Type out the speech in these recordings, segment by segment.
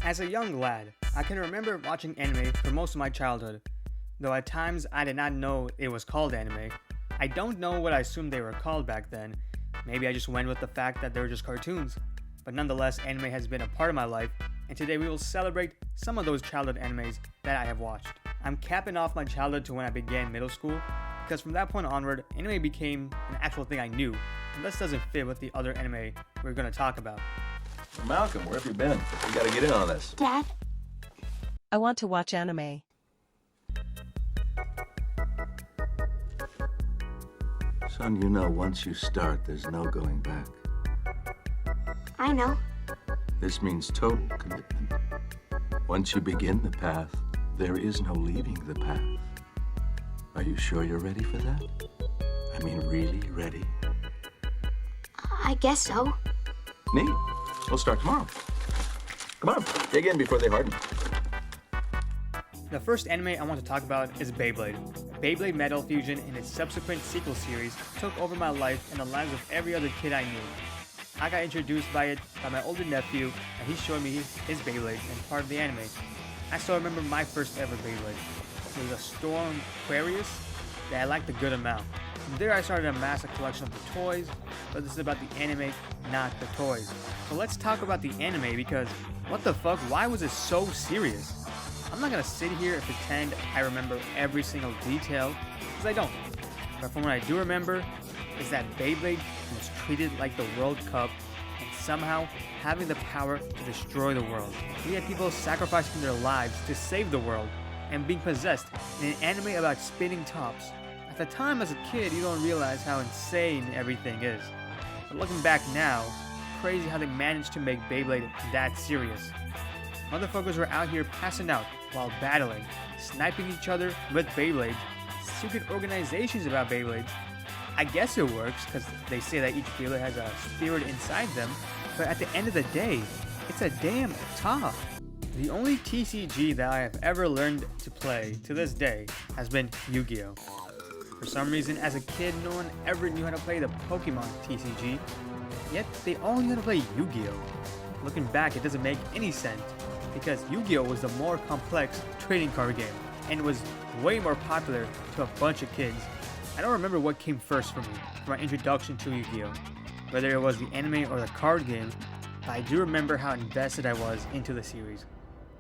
As a young lad, I can remember watching anime for most of my childhood, though at times I did not know it was called anime. I don't know what I assumed they were called back then. Maybe I just went with the fact that they were just cartoons. But nonetheless, anime has been a part of my life, and today we will celebrate some of those childhood animes that I have watched. I'm capping off my childhood to when I began middle school, because from that point onward, anime became an actual thing I knew, and this doesn't fit with the other anime we're going to talk about. Well, Malcolm, where have you been? We gotta get in on this. Dad? I want to watch anime. Son, you know once you start, there's no going back. I know. This means total commitment. Once you begin the path, there is no leaving the path. Are you sure you're ready for that? I mean, really ready? I guess so. Neat. We'll start tomorrow. Come on, dig in before they harden. The first anime I want to talk about is Beyblade. Beyblade Metal Fusion and its subsequent sequel series took over my life and the lives of every other kid I knew. I got introduced by it by my older nephew, and he showed me his Beyblade and part of the anime. I still remember my first ever Beyblade. It was a Storm Aquarius that I liked a good amount. From there I started to amass a collection of the toys, but this is about the anime, not the toys. So let's talk about the anime because, what the fuck, why was it so serious? I'm not gonna sit here and pretend I remember every single detail, because I don't. But from what I do remember, is that Beyblade was treated like the World Cup and somehow having the power to destroy the world. We had people sacrificing their lives to save the world and being possessed in an anime about spinning tops. At the time as a kid, you don't realize how insane everything is. But looking back now, crazy how they managed to make Beyblade that serious. Motherfuckers were out here passing out while battling, sniping each other with Beyblades, secret organizations about Beyblades. I guess it works because they say that each Beyblade has a spirit inside them, but at the end of the day, it's a damn top. The only TCG that I have ever learned to play to this day has been Yugioh. For some reason, as a kid, no one ever knew how to play the Pokemon TCG, yet they all knew how to play Yu-Gi-Oh! Looking back, it doesn't make any sense, because Yu-Gi-Oh! Was the more complex trading card game, and was way more popular to a bunch of kids. I don't remember what came first for me, for my introduction to Yu-Gi-Oh! Whether it was the anime or the card game, but I do remember how invested I was into the series.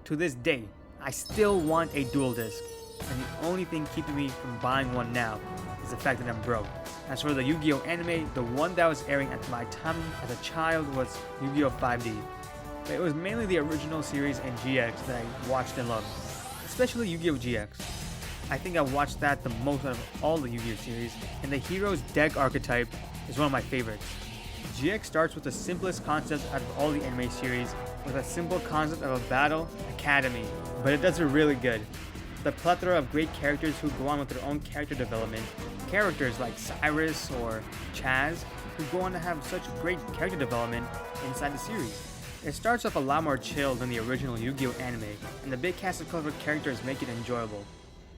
To this day, I still want a dual disc, and the only thing keeping me from buying one now is the fact that I'm broke. As for the Yu-Gi-Oh! Anime, the one that was airing at my time as a child was Yu-Gi-Oh! 5D. But it was mainly the original series and GX that I watched and loved, especially Yu-Gi-Oh! GX. I think I watched that the most out of all the Yu-Gi-Oh! series, and the hero's deck archetype is one of my favorites. GX starts with the simplest concept out of all the anime series, with a simple concept of a battle academy, but it does it really good. The plethora of great characters who go on with their own character development, characters like Cyrus or Chaz, who go on to have such great character development inside the series. It starts off a lot more chill than the original Yu-Gi-Oh! Anime, and the big cast of colorful characters make it enjoyable.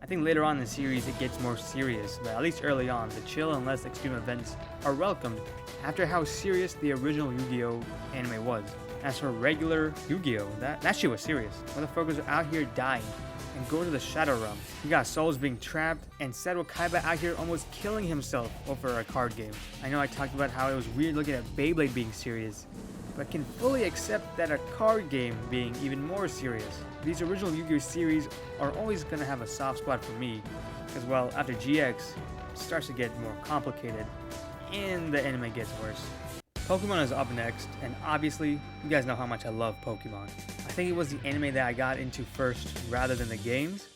I think later on in the series it gets more serious, but at least early on, the chill and less extreme events are welcomed after how serious the original Yu-Gi-Oh! Anime was. As for regular Yu-Gi-Oh! That shit was serious. Motherfuckers are out here dying and go to the Shadow Realm. You got souls being trapped, and Seto Kaiba out here almost killing himself over a card game. I know I talked about how it was weird looking at Beyblade being serious, but can fully accept that a card game being even more serious. These original Yu-Gi-Oh! Series are always gonna have a soft spot for me, because well, after GX, it starts to get more complicated, and the anime gets worse. Pokemon is up next, and obviously, you guys know how much I love Pokemon. I think it was the anime that I got into first rather than the games.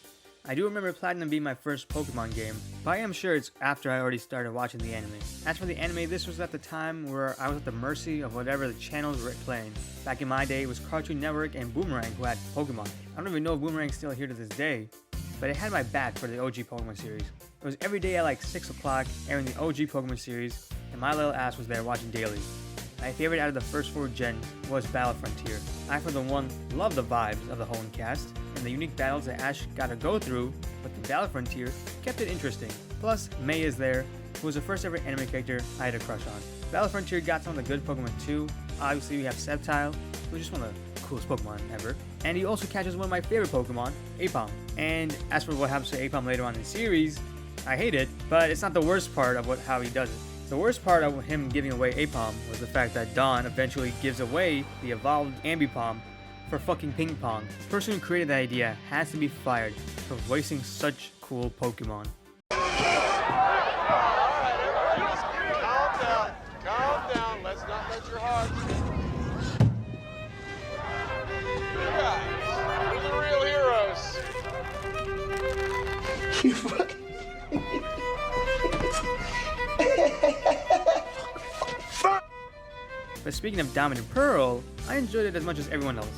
I do remember Platinum being my first Pokemon game, but I am sure it's after I already started watching the anime. As for the anime, this was at the time where I was at the mercy of whatever the channels were playing. Back in my day, it was Cartoon Network and Boomerang who had Pokemon. I don't even know if Boomerang's still here to this day, but it had my back for the OG Pokemon series. It was every day at like 6 o'clock airing the OG Pokemon series, and my little ass was there watching daily. My favorite out of the first 4 gens was Battle Frontier. I, for the one, loved the vibes of the whole cast, and the unique battles that Ash got to go through with the Battle Frontier kept it interesting. Plus, May is there, who was the first ever anime character I had a crush on. Battle Frontier got some of the good Pokemon too. Obviously, we have Sceptile, who's just one of the coolest Pokemon ever. And he also catches one of my favorite Pokemon, Apom. And as for what happens to Apom later on in the series, I hate it, but it's not the worst part of how he does it. The worst part of him giving away Apom was the fact that Dawn eventually gives away the evolved Ambipom for fucking ping pong. The person who created that idea has to be fired for wasting such cool Pokemon. Calm down. Let's not let your heart. You guys, we're the real heroes. You fucking. But speaking of Diamond and Pearl, I enjoyed it as much as everyone else.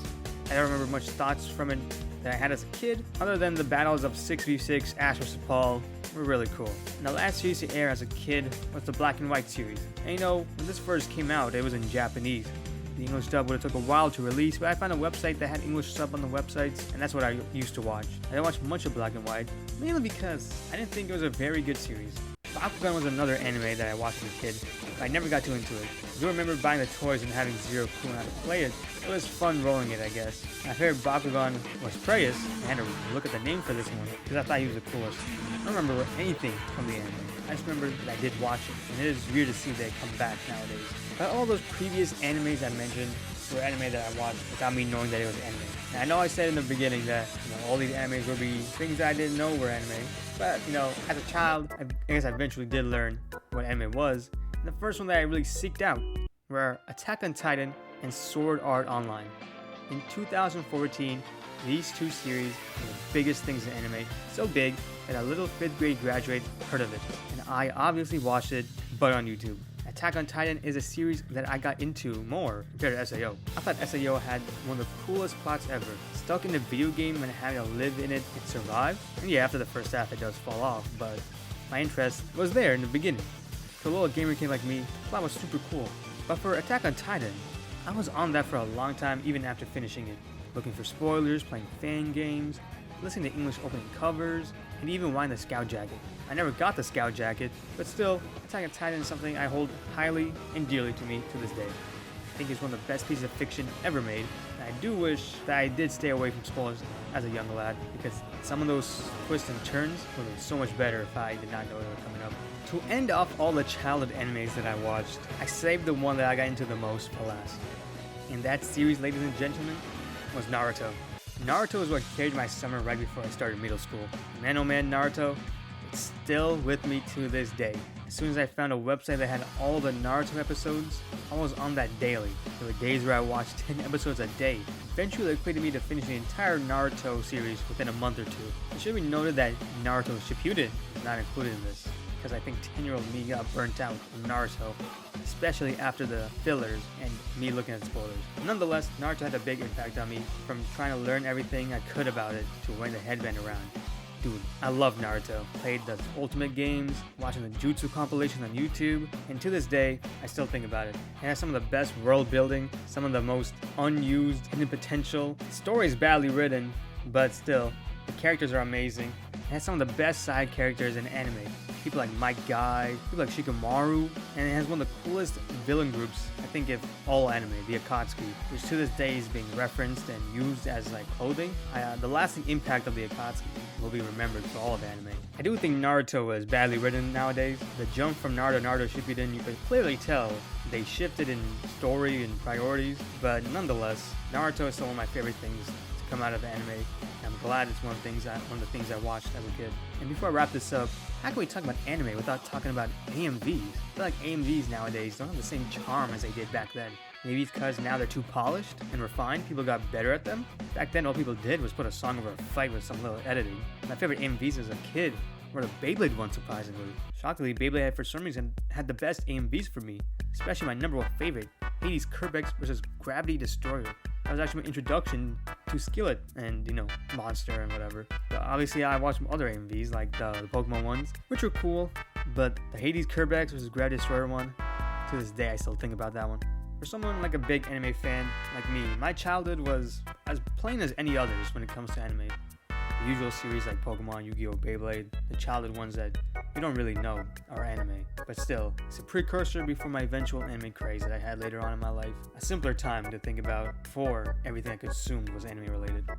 I don't remember much thoughts from it that I had as a kid, other than the battles of 6v6 Ash vs. Paul were really cool. And the last series to air as a kid was the Black and White series. And you know, when this first came out, it was in Japanese. The English dub would have took a while to release, but I found a website that had English sub on the websites, and that's what I used to watch. I didn't watch much of Black and White, mainly because I didn't think it was a very good series. Bakugan was another anime that I watched as a kid, but I never got too into it. I do remember buying the toys and having zero clue on how to play it. It was fun rolling it, I guess. My favorite Bakugan was Preyas. I had to look at the name for this one, because I thought he was the coolest. I don't remember anything from the anime. I just remember that I did watch it, and it is weird to see they come back nowadays. But all those previous animes I mentioned were anime that I watched without me knowing that it was anime. And I know I said in the beginning that all these animes would be things that I didn't know were anime, but as a child, I guess I eventually did learn what anime was. And the first one that I really seeked out were Attack on Titan and Sword Art Online. In 2014, these two series were the biggest things in anime, so big that a little 5th grade graduate heard of it, and I obviously watched it, but on YouTube. Attack on Titan is a series that I got into more compared to SAO. I thought SAO had one of the coolest plots ever. Stuck in a video game and having to live in it and survive. And yeah, after the first half it does fall off, but my interest was there in the beginning. For a little gamer kid like me, the plot was super cool. But for Attack on Titan, I was on that for a long time even after finishing it. Looking for spoilers, playing fan games, listening to English opening covers, and even wanting the Scout Jacket. I never got the Scout Jacket, but still, Attack on Titan is something I hold highly and dearly to me to this day. I think it's one of the best pieces of fiction ever made, and I do wish that I did stay away from spoilers as a young lad, because some of those twists and turns would have been so much better if I did not know they were coming up. To end off all the childhood animes that I watched, I saved the one that I got into the most for last. And that series, ladies and gentlemen, was Naruto. Naruto is what carried my summer right before I started middle school. Man, oh man, Naruto, it's still with me to this day. As soon as I found a website that had all the Naruto episodes, I was on that daily. There were days where I watched 10 episodes a day. Eventually, it equated me to finish the entire Naruto series within a month or two. It should be noted that Naruto Shippuden is not included in this, because I think 10-year-old me got burnt out on Naruto, especially after the fillers and me looking at spoilers. Nonetheless, Naruto had a big impact on me, from trying to learn everything I could about it to wearing the headband around. Dude, I love Naruto. Played the Ultimate games, watching the Jutsu compilation on YouTube, and to this day, I still think about it. It has some of the best world building, some of the most unused hidden potential. The story is badly written, but still, the characters are amazing. It has some of the best side characters in anime. People like Might Guy, people like Shikamaru, and it has one of the coolest villain groups, I think, of all anime, the Akatsuki, which to this day is being referenced and used as clothing. The lasting impact of the Akatsuki will be remembered for all of anime. I do think Naruto is badly written nowadays. The jump from Naruto Shippuden, you could clearly tell they shifted in story and priorities, but nonetheless, Naruto is still one of my favorite things come out of anime. I'm glad it's one of the things I watched as a kid. And before I wrap this up, how can we talk about anime without talking about AMVs? I feel like AMVs nowadays don't have the same charm as they did back then. Maybe it's because now they're too polished and refined, people got better at them. Back then all people did was put a song over a fight with some little editing. My favorite AMVs as a kid were the Beyblade ones, surprisingly. Shockingly, Beyblade had for some reason had the best AMVs for me, especially my number one favorite, Hades Kerbex vs. Gravity Destroyer. That was actually my introduction to Skillet and, Monster and whatever. But obviously, I watched some other AMVs, like the Pokemon ones, which were cool. But the Hades Kerbex vs. Gravity Destroyer one, to this day, I still think about that one. For someone like a big anime fan like me, my childhood was as plain as any others when it comes to anime. The usual series like Pokemon, Yu-Gi-Oh, Beyblade, the childhood ones that you don't really know are anime. But still, it's a precursor before my eventual anime craze that I had later on in my life. A simpler time to think about before everything I consumed was anime related.